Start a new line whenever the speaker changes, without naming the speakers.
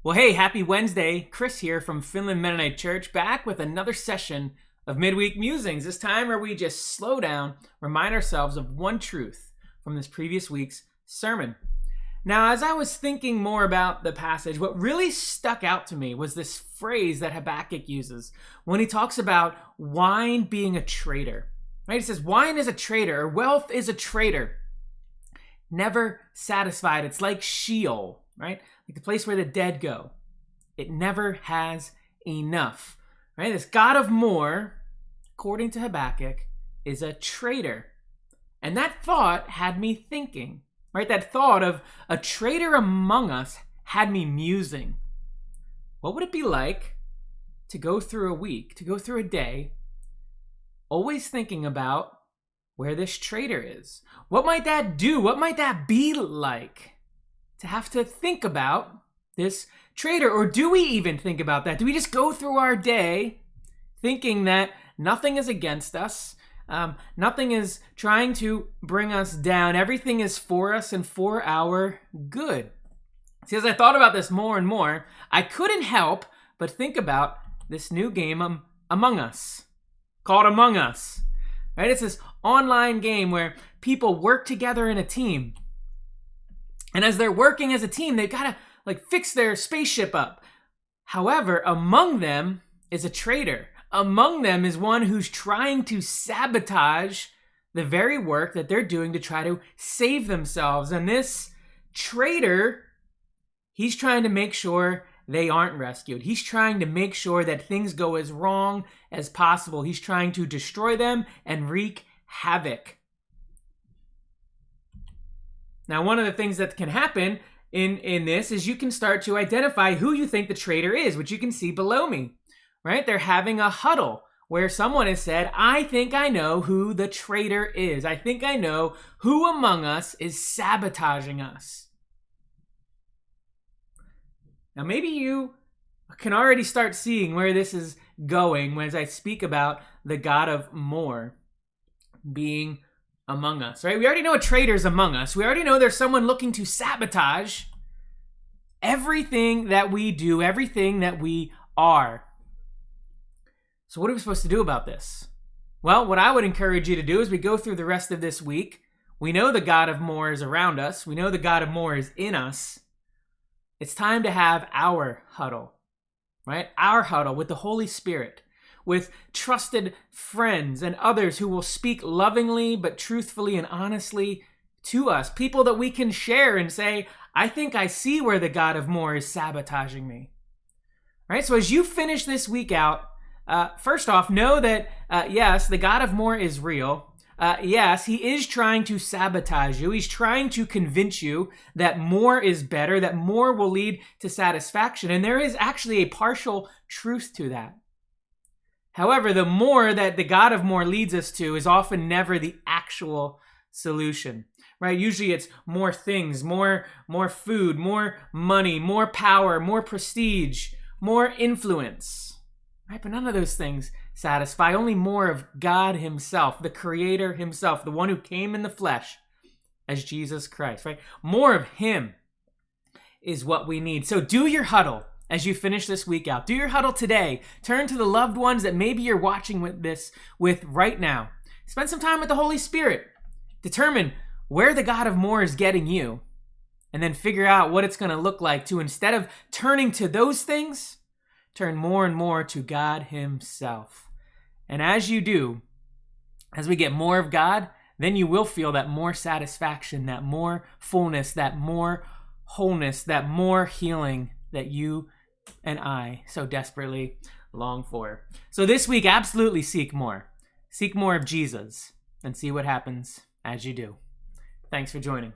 Well, hey, happy Wednesday. Chris here from Finland Mennonite Church, back with another session of Midweek Musings. This time where we just slow down, remind ourselves of one truth from this previous week's sermon. Now, as I was thinking more about the passage, what really stuck out to me was this phrase that Habakkuk uses when he talks about wine being a traitor. Right? He says, wine is a traitor, or wealth is a traitor. Never satisfied. It's like Sheol, right? Like the place where the dead go. It never has enough, right? This God of more, according to Habakkuk, is a traitor. And that thought had me thinking, right? That thought of a traitor among us had me musing. What would it be like to go through a week, to go through a day, always thinking about where this traitor is? What might that do? What might that be like? To have to think about this traitor, or do we even think about that? Do we just go through our day thinking that nothing is against us, nothing is trying to bring us down, everything is for us and for our good? See, as I thought about this more and more, I couldn't help but think about this new game, Among Us, called Among Us. Right? It's this online game where people work together in a team. And as they're working as a team, they've got to fix their spaceship up. However, among them is a traitor. Among them is one who's trying to sabotage the very work that they're doing to try to save themselves. And this traitor, he's trying to make sure they aren't rescued. He's trying to make sure that things go as wrong as possible. He's trying to destroy them and wreak havoc. Now, one of the things that can happen in this is you can start to identify who you think the traitor is, which you can see below me, right? They're having a huddle where someone has said, I think I know who the traitor is. I think I know who among us is sabotaging us. Now, maybe you can already start seeing where this is going as I speak about the God of more being among us, right? We already know a traitor's among us. We already know there's someone looking to sabotage everything that we do, everything that we are. So what are we supposed to do about this? Well, what I would encourage you to do as we go through the rest of this week, we know the God of more is around us. We know the God of more is in us. It's time to have our huddle, right? Our huddle with the Holy Spirit, with trusted friends and others who will speak lovingly but truthfully and honestly to us. People that we can share and say, I think I see where the God of more is sabotaging me. Right? So as you finish this week out, first off, know that, yes, the God of more is real. Yes, he is trying to sabotage you. He's trying to convince you that more is better, that more will lead to satisfaction. And there is actually a partial truth to that. However, the more that the God of more leads us to is often never the actual solution, right? Usually it's more things, more food, more money, more power, more prestige, more influence, right? But none of those things satisfy. Only more of God himself, the Creator himself, the one who came in the flesh as Jesus Christ, right? More of him is what we need. So do your huddle. As you finish this week out, do your huddle today. Turn to the loved ones that maybe you're watching with right now. Spend some time with the Holy Spirit. Determine where the God of more is getting you, and then figure out what it's going to look like to, instead of turning to those things, turn more and more to God himself. And as you do, as we get more of God, then you will feel that more satisfaction, that more fullness, that more wholeness, that more healing that you and I so desperately long for. So this week, absolutely seek more. Seek more of Jesus and see what happens as you do. Thanks for joining.